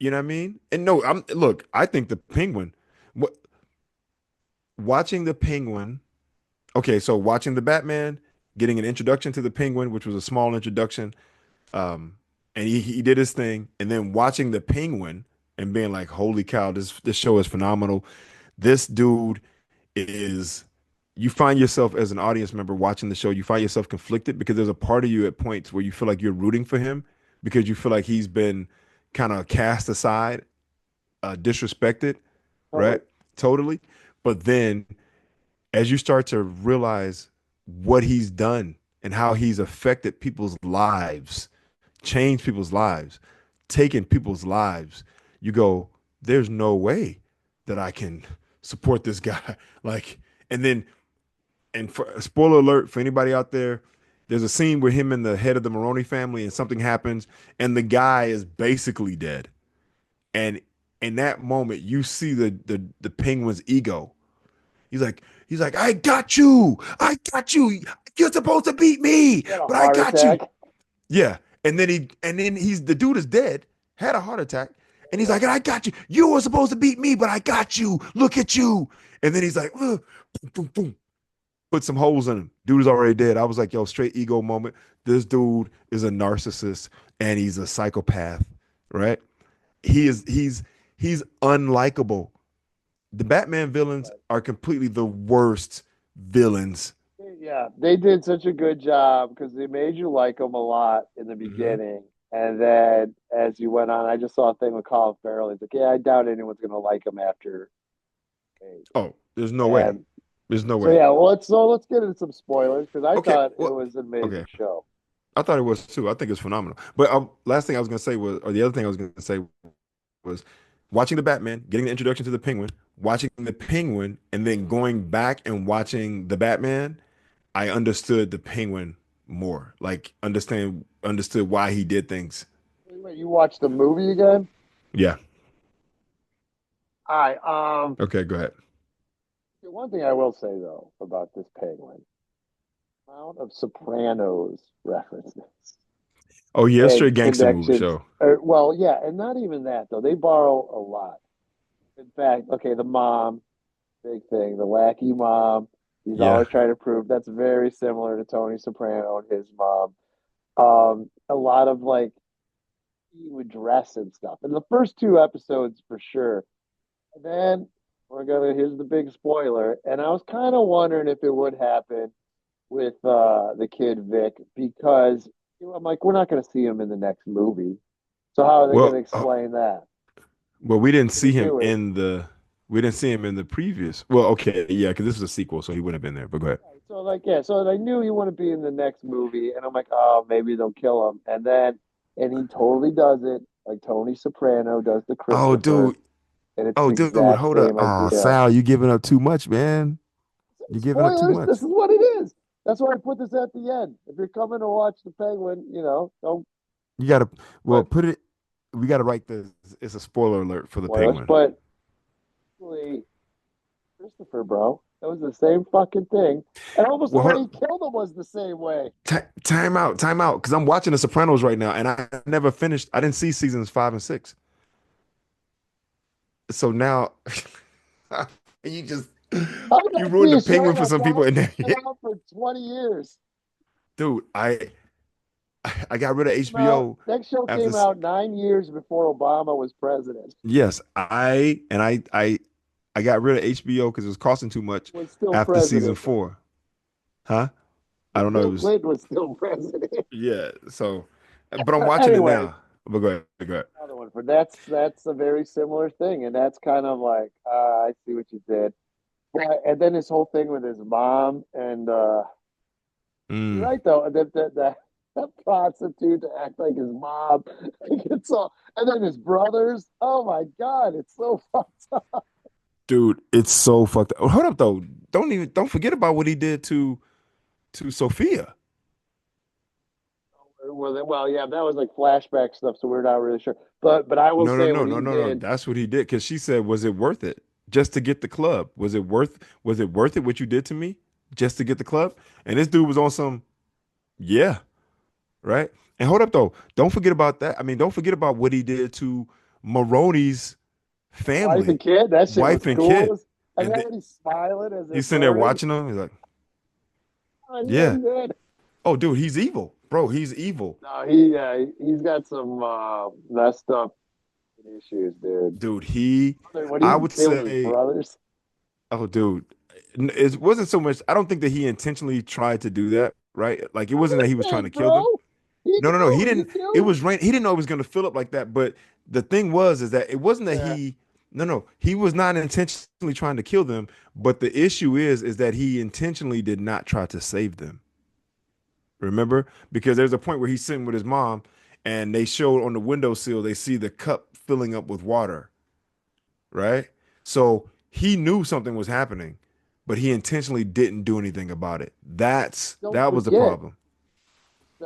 you know what I mean? And no, I'm look, I think the Penguin, what watching the Penguin, okay, so watching the Batman, getting an introduction to the Penguin, which was a small introduction, um, and he did his thing, and then watching the Penguin and being like, "Holy cow, this show is phenomenal." This dude is. You find yourself as an audience member watching the show. You find yourself conflicted because there's a part of you at points where you feel like you're rooting for him because you feel like he's been kind of cast aside, disrespected, Totally. right? Totally. But then as you start to realize what he's done and how he's affected people's lives, changed people's lives, taken people's lives, you go, there's no way that I can support this guy. Like, and then, and for spoiler alert for anybody out there, there's a scene where him and the head of the Maroney family and something happens and the guy is basically dead. And in that moment, you see the penguin's ego. He's like, I got you. I got you. You're supposed to beat me, He had a but I heart got you. attack. Yeah. And then he's the dude is dead, had a heart attack, and he's Yeah. like, I got you. You were supposed to beat me, but I got you. Look at you. And then he's like, boom, boom, boom. Put some holes in him. Dude is already dead. I was like, yo, straight ego moment. This dude is a narcissist and he's a psychopath, right? He's unlikable. The Batman villains are completely the worst villains. Yeah, they did such a good job because they made you like them a lot in the Hmm. beginning, and then as you went on, I just saw a thing with Colin Farrell. He's like, "Yeah, I doubt anyone's gonna like him after 8." Oh, there's no way. And There's no so way. yeah, well, let's get into some spoilers because I Okay. thought it Well, was an amazing okay. show. I thought it was too. I think it's phenomenal. But last thing I was gonna say was, or the other thing I was gonna say was, watching the Batman, getting the introduction to the Penguin, watching the Penguin, and then going back and watching the Batman. I understood the Penguin more. Like understood why he did things. Wait, you watched the movie again? Yeah. All right. Okay. Go ahead. One thing I will say though about this Penguin, amount of Sopranos references Oh yeah, and straight gangster movie connections. show. Well, yeah, and not even that though. They borrow a lot. In fact, okay, the mom, big thing, the wacky mom. He's Yeah. always trying to prove that's very similar to Tony Soprano and his mom. A lot of like he would dress and stuff. In the first two episodes for sure. And then we're gonna here's the big spoiler. And I was kind of wondering if it would happen with the kid Vic because I'm like, we're not gonna see him in the next movie. So how are they gonna Well, explain that? well, we didn't What do see they him do it? in the. We didn't see him in the previous. Well, okay, yeah, because this was a sequel, so he wouldn't have been there. But go ahead. So like yeah, so I knew he wouldn't be in the next movie, and I'm like, oh, maybe they'll kill him, and he totally does it, like Tony Soprano does the Oh, Christopher, dude. and it's Oh, the dude. exact Hold up. same Oh, idea. Sal, you giving up too much, man. You're giving up too Spoilers, this much. is what it is. That's why I put this at the end. If you're coming to watch the Penguin, don't You gotta. Well, but put it. We gotta write this. It's a spoiler alert for the spoilers, Penguin. but really, Christopher, bro, that was the same fucking thing, and almost the Well, way hold he up. killed him was the same way. Time out. Time out. Because I'm watching The Sopranos right now, and I never finished. I didn't see seasons 5 and 6. So now, you just How you about ruined see the a show Penguin for that's some people, and then, been out for 20 years? dude, I got rid of Came out HBO Next show after. came out 9 years before Obama was president. Yes, I got rid of HBO because it was costing too much Was still after season president though. 4. Huh? I don't know. It Bill was Clinton was still president. yeah. So, but I'm watching it Anyway, now. But go ahead. Go ahead. another one for that's a very similar thing, and that's kind of like I see what you did. And then his whole thing with his mom, and you're Mm. right though that prostitute to act like his mom, it's all, and then his brothers. Oh my god, it's so fucked up. Dude, it's so fucked up. Hold up though. Don't forget about what he did to Sophia. Well, yeah, that was like flashback stuff, so we're not really sure. But I will No, no, say no, what no, he no, no. did That's what he did. Because she said, "Was it worth it just to get the club? Was it worth it what you did to me just to get the club?" And this dude was on some, yeah, right. And hold up though. Don't forget about that. I mean, don't forget about what he did to Maroney's wife and family, kid. That shit was wife and kid. cool. And And then when he's smiling as they're he's sitting there burning, watching them. He's like, oh, he yeah. ain't good. Oh, dude, he's evil, bro. He's evil, No, he's got some messed up issues, dude. dude. He, When I he would killed his say, brothers, oh, dude, it wasn't so much. I don't think that he intentionally tried to do that, right? Like it wasn't that he was trying to kill them. bro. He No, no, no. He knew. He didn't. It knew. was rain. He didn't know it was going to fill up like that. But the thing was, is that it wasn't that Yeah. he. No, no. He was not intentionally trying to kill them. But the issue is that he intentionally did not try to save them. Remember? Because there's a point where he's sitting with his mom, and they showed on the windowsill. They see the cup filling up with water, right? So he knew something was happening, but he intentionally didn't do anything about it. Don't That was the forget, problem.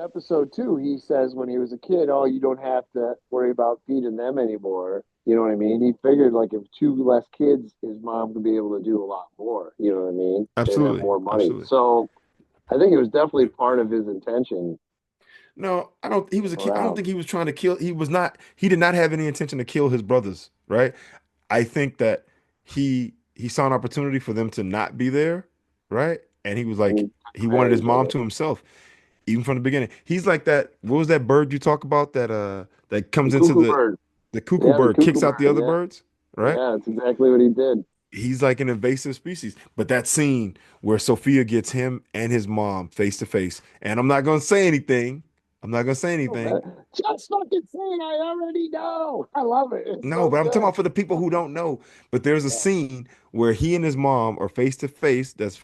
episode 2, he says when he was a kid, oh, you don't have to worry about feeding them anymore. You know what I mean? He figured like if two less kids, his mom could be able to do a lot more. You know what I mean? They'd have Absolutely, more money. absolutely. So I think it was definitely part of his intention No, I don't. He was a kid. I don't around. think he was trying to kill. He was not. He did not have any intention to kill his brothers. Right. I think that he saw an opportunity for them to not be there. Right. And he was like, And he wanted his advantage of mom it. to himself, even from the beginning. He's like that. What was that bird you talk about that The comes into cuckoo bird. the cuckoo Yeah, the bird cuckoo kicks out the bird. other Yeah. birds? Right. Yeah, that's exactly what he did. He's like an invasive species. But that scene where Sophia gets him and his mom face to face, and I'm not gonna say anything. I'm not gonna say Oh, anything. man. Just fucking say it. I already know. I love it. It's No, so but I'm talking good. about for the people who don't know. But there's a Yeah. scene where he and his mom are face to face that's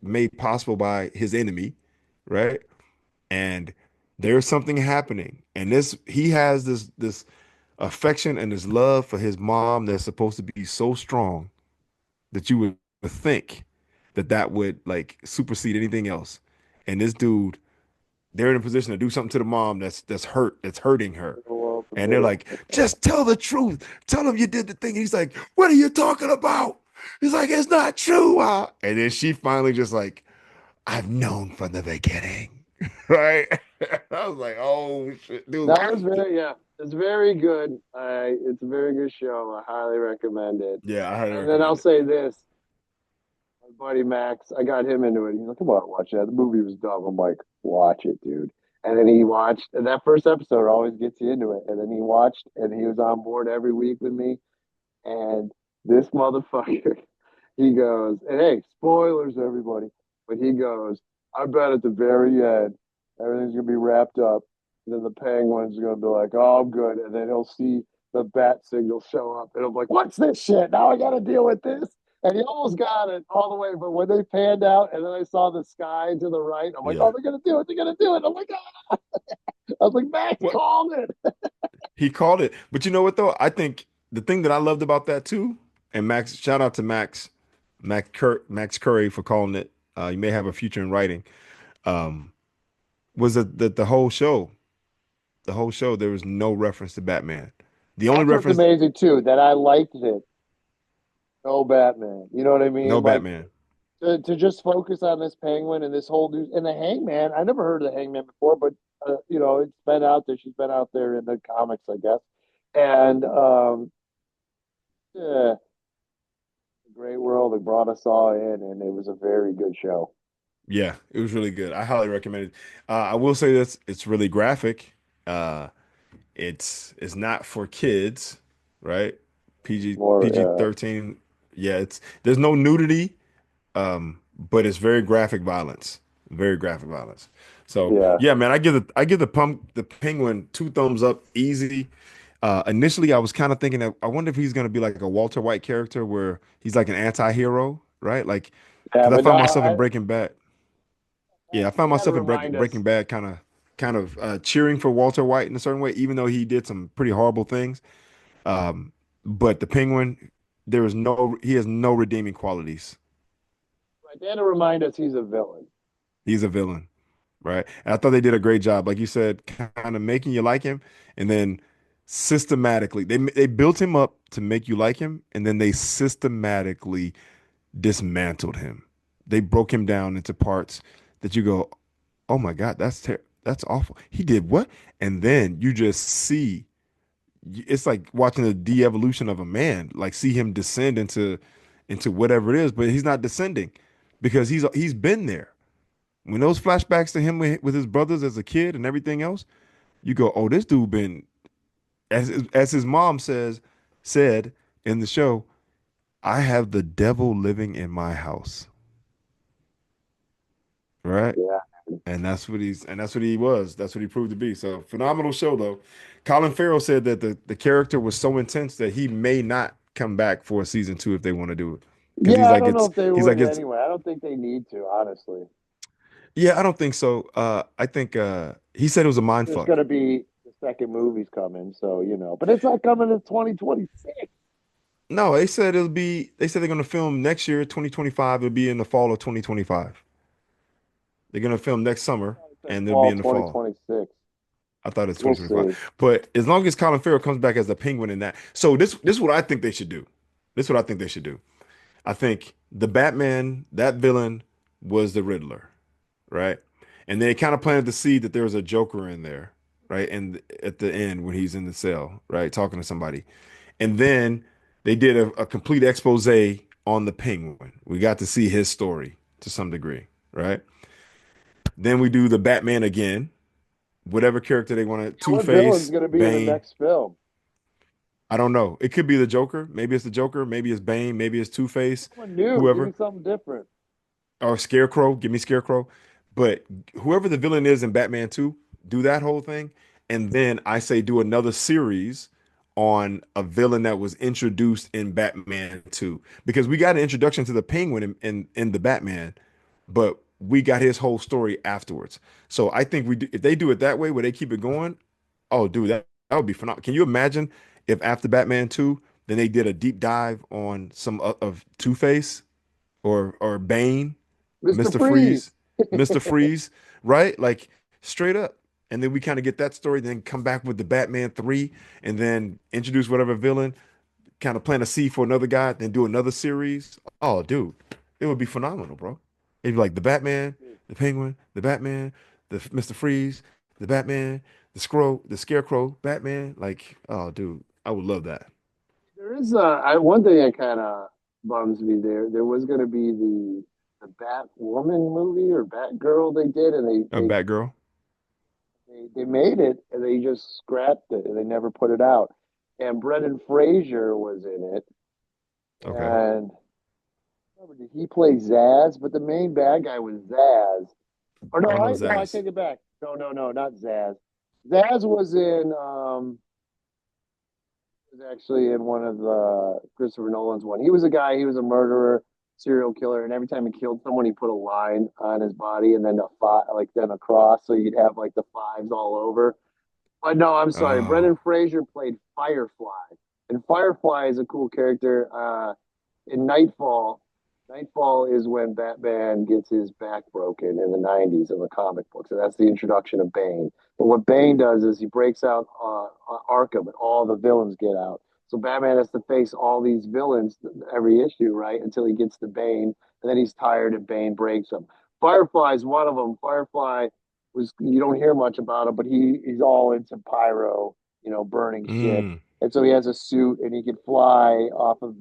made possible by his enemy, right? and there's something happening, and this he has this affection and this love for his mom that's supposed to be so strong that you would think that that would like supersede anything else. And this dude, they're in a position to do something to the mom that's hurting her. The world for And they're me. like, just tell the truth. Tell him you did the thing. He's like, what are you talking about? He's like, it's not true. And then she finally just like, I've known from the beginning. Right? I was like, oh shit, dude. That was very, yeah, it's very good. It's a very good show. I highly recommend it. Yeah, I highly And then I'll recommend it. say this: my buddy Max, I got him into it. He's like, "Come on, watch that. The movie was dumb." I'm like, "Watch it, dude." And then he watched, and that first episode always gets you into it. And then he watched, and he was on board every week with me. And this motherfucker, he goes, and hey, spoilers, everybody. But he goes, I bet at the very end, everything's gonna be wrapped up. And then the penguin's gonna be like, oh, I'm good. And then he'll see the bat signal show up, and I'm like, what's this shit? Now I gotta deal with this. And he almost got it all the way, but when they panned out, and then I saw the sky to the right, I'm like, Yeah. oh, they're gonna do it, they're gonna do it. I'm like, ah. I was like, Max What? called it. He called it. But you know what though? I think the thing that I loved about that too, and Max, shout out to Max Curry for calling it. You may have a future in writing. Um, was that the whole show, there was no reference to Batman. The only That's what's reference, amazing too, that I liked it. No Batman. You know what I no mean? Like Batman. to just focus on this penguin and this whole dude and the hangman. I never heard of the hangman before, but it's been out there. She's been out there in the comics, I guess. And yeah, the great world that brought us all in, and it was a very good show. Yeah, it was really good. I highly recommend it. I will say this, it's really graphic. Uh, it's not for kids, right? More, PG 13. Yeah, it's there's no nudity, but it's very graphic violence. Very graphic violence. So yeah, yeah, man, I give the penguin two thumbs up easy. Initially I was kind of thinking that I wonder if he's gonna be like a Walter White character where he's like an anti-hero, right? Like yeah. because I But no, found myself in Breaking Bad. Yeah, I you found got to myself in remind Breaking us. Bad kind of cheering for Walter White in a certain way, even though he did some pretty horrible things. Um, but the Penguin, he has no redeeming qualities. Right, they had to remind us he's a villain. He's a villain, right? And I thought they did a great job, like you said, kind of making you like him, and then systematically they built him up to make you like him, and then they systematically dismantled him. They broke him down into parts that you go, oh my God, that's awful. He did what? And then you just see it's like watching the de-evolution of a man, like see him descend into whatever it is, but he's not descending because he's been there. When those flashbacks to him with his brothers as a kid and everything else, you go, oh, this dude been as his mom said in the show, I have the devil living in my house, right? Yeah, And that's what he was. That's what he proved to be. So phenomenal show though. Colin Farrell said that the character was so intense that he may not come back for a season two if they want to do it. Because yeah. I don't know if they he's would like it's anyway. I don't think they need to, honestly. yeah, I don't think so. I think he said it was a mind There's fuck. going to be the second movie's coming, so but it's not coming in 2026. No, they said they're gonna film next year, 2025. It'll be in the fall of 2025. They're gonna film next summer It said and they'll be fall in the fall. 2026. I thought it's We'll 2025. see. But as long as Colin Farrell comes back as the penguin in that. So this is what I think they should do. This is what I think they should do. I think the Batman, that villain was the Riddler, right? And they kind of planted the seed that there was a Joker in there, right? And at the end when he's in the cell, right, talking to somebody. And then they did a complete expose on the Penguin. We got to see his story to some degree, right? Then we do the Batman again, whatever character they want to, Yeah, what villain's Two-Face, going to be in the Bane. next film? I don't know. It could be the Joker. Maybe it's the Joker. Maybe it's Bane. Maybe it's Two-Face, Someone new. Give me whoever. something different. Or Scarecrow. Give me Scarecrow. But whoever the villain is in Batman 2, do that whole thing. And then I say do another series on a villain that was introduced in Batman 2. Because we got an introduction to the Penguin in the Batman, but we got his whole story afterwards. So I think if they do it that way, where they keep it going, oh, dude, that would be phenomenal. Can you imagine if after Batman 2, then they did a deep dive on some of Two-Face or Bane, Mr. Mr. Freeze. Freeze, Mr. Freeze, right? Like straight up. And then we kind of get that story, then come back with the Batman 3 and then introduce whatever villain, kind of plant a seed for another guy, then do another series. Oh, dude, it would be phenomenal, bro. It'd be like the Batman, the Penguin, the Batman, the Mr. Freeze, the Batman, the Scarecrow, Batman. Like, oh, dude, I would love that. There is one thing that kind of bums me there. There was going to be the Batwoman movie or Batgirl they did, and Batgirl. they made it and they just scrapped it and they never put it out. And Brendan Fraser was in it, Okay. and did he play Zaz? But the main bad guy was Zaz. Or no, I don't know I Zaz. take it back. No, not Zaz. Zaz was in was actually in one of the Christopher Nolan's one. He was a guy. He was a murderer, serial killer, and every time he killed someone, he put a line on his body and then a five, like then a cross, so you'd have like the fives all over. But no, I'm sorry. Oh, Brendan Fraser played Firefly, and Firefly is a cool character. In Nightfall, Nightfall is when Batman gets his back broken in the '90s in the comic books, and that's the introduction of Bane. But what Bane does is he breaks out Arkham, and all the villains get out. So Batman has to face all these villains every issue, right, until he gets to Bane, and then he's tired, and Bane breaks him. Firefly is one of them. Firefly was you don't hear much about him, but he's all into pyro, burning shit, mm, and so he has a suit and he can fly off of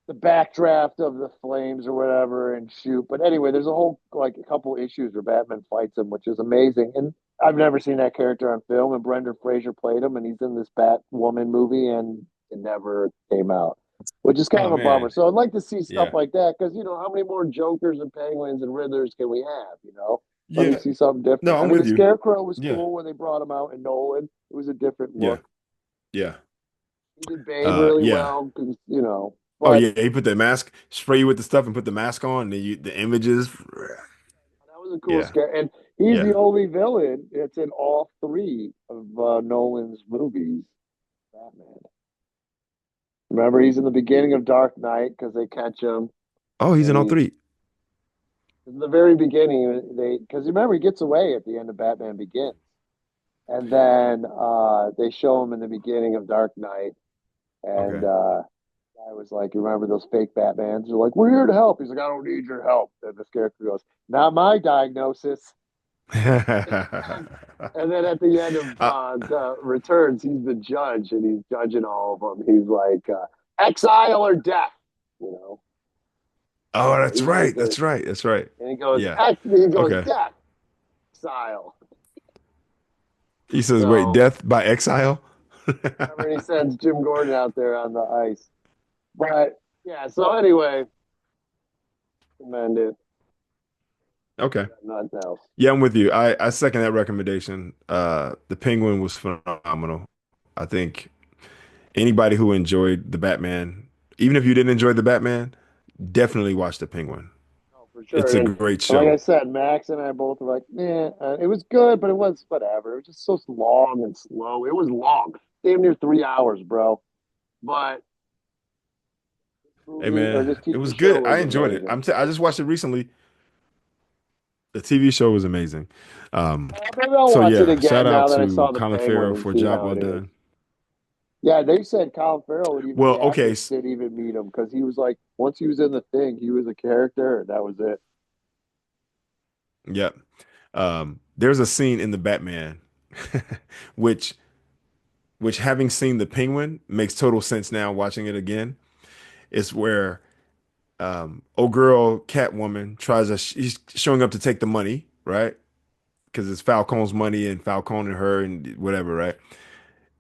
the backdraft of the flames or whatever and shoot. But anyway, there's a whole like a couple issues where Batman fights him, which is amazing. And I've never seen that character on film. And Brendan Fraser played him, and he's in this Batwoman movie, and it never came out, which is kind oh of a bummer. man, So I'd like to see stuff yeah, like that because how many more Jokers and Penguins and Riddlers can we have? Let me yeah. see something No, different. I I'm mean, the with you. Scarecrow was Yeah, cool when they brought him out in Nolan. It was a different yeah, look. yeah, He did Bane really yeah. well because Oh but yeah, he put the mask, spray you with the stuff, and put the mask on, and then the images. that was a cool Yeah, scare, and he's yeah. the only villain that's in all three of Nolan's movies. Batman. Remember, he's in the beginning of Dark Knight because they catch him, Oh, he's and in all he's three. in the very beginning. They because remember he gets away at the end of Batman Begins, and then they show him in the beginning of Dark Knight, and Okay. I was like, "You remember those fake Batmans?" They're like, "We're here to help." He's like, "I don't need your help." And the character goes, "Not my diagnosis." And then at the end of Uh, the returns, he's the judge and he's judging all of them. He's like, exile or death, you know. oh, So that's he's like right. the, That's right. That's right. and he goes, Yeah. Okay. death, exile. He says, "Wait, So death by exile." remember, he sends Jim Gordon out there on the ice. But yeah, so anyway, recommend it. Okay. Nothing else. Yeah, I'm with you. I second that recommendation. The Penguin was phenomenal. I think anybody who enjoyed the Batman, even if you didn't enjoy the Batman, definitely watch the Penguin. Oh, for It's sure. a And great like I show. said, Max and I both were like, "Yeah, it was good, but it was whatever. It was just so long and slow. It was long, damn near 3 hours, bro. But this Hey movie or man, this it TV was show good. I was enjoyed it. amazing. I just watched it recently. The TV show was amazing. Um, Maybe I'll so watch it yeah, shout again out now that I to saw the Colin Penguin Farrell and for a see job how well it is. done. Yeah, they said Colin Farrell and even Well, the okay, actress didn't even meet him because he was like, once he was in the thing, he was a character and that was it. yep. There's a scene in the Batman, which having seen the Penguin makes total sense now watching it again. It's where old girl Catwoman tries to she's showing up to take the money, right? Because it's Falcone's money and Falcone and her and whatever, right?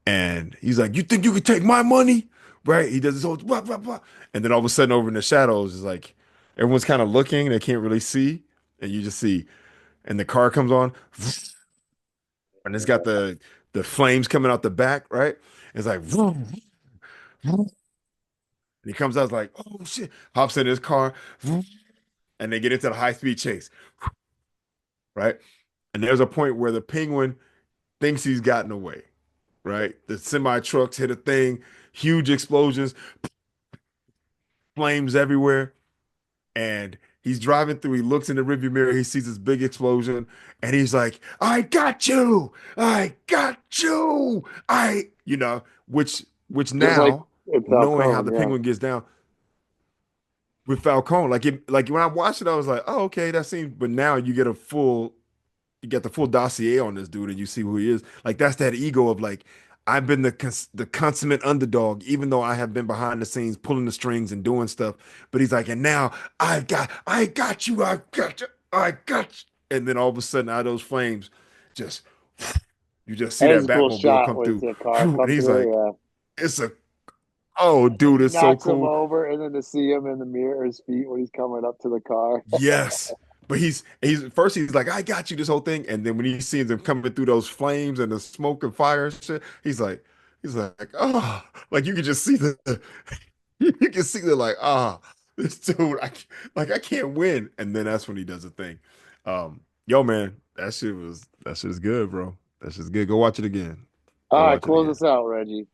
And he's like, "You think you could take my money?" Right? He does this whole blah blah blah, and then all of a sudden, over in the shadows, it's like everyone's kind of looking, they can't really see, and you just see, and the car comes on, and it's got the flames coming out the back, right? It's like, and he comes out like, "Oh shit!" Hops in his car, and they get into the high-speed chase, right? And there's a point where the penguin thinks he's gotten away, right? The semi trucks hit a thing, huge explosions, flames everywhere, and he's driving through. He looks in the rearview mirror, he sees this big explosion, and he's like, "I got you! I got you! which Just like now, in knowing how Falcone, the yeah. penguin gets down with Falcone, like when I watched it, I was like, oh, okay, that seems. But now you get the full dossier on this dude and you see who he is. Like that's that ego of like I've been the consummate underdog, even though I have been behind the scenes pulling the strings and doing stuff. But he's like, and now I got you, I got you, I got you. And then all of a sudden, out of those flames, just you just see That is that a cool Batmobile shot come with through, the car and come he's through, like, yeah. it's a oh, And then dude, he it's so knocks him cool. over, and then to see him in the mirror, his feet when he's coming up to the car. Yes. But he's first he's like, I got you this whole thing. And then when he sees them coming through those flames and the smoke and fire and shit, he's like, oh, like you can just see you can see the like, this dude, I can't win. And then that's when he does the thing. Yo, man, that shit is good, bro. That shit's good. Go watch it again. Go All right, watch it close again. us out, Reggie.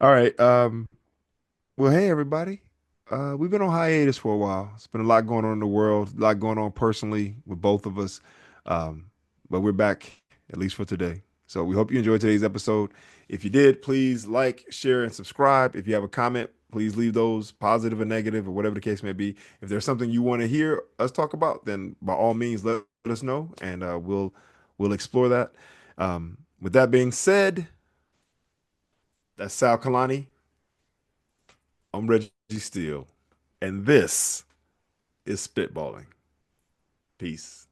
All right. Well, hey everybody. We've been on hiatus for a while. It's been a lot going on in the world, a lot going on personally with both of us. But we're back at least for today. So we hope you enjoyed today's episode. If you did, please like, share, and subscribe. If you have a comment, please leave those positive or negative or whatever the case may be. If there's something you want to hear us talk about, then by all means let us know and we'll explore that. With that being said, that's Sal Kalani. I'm Reggie Steele, and this is Spitballing. Peace.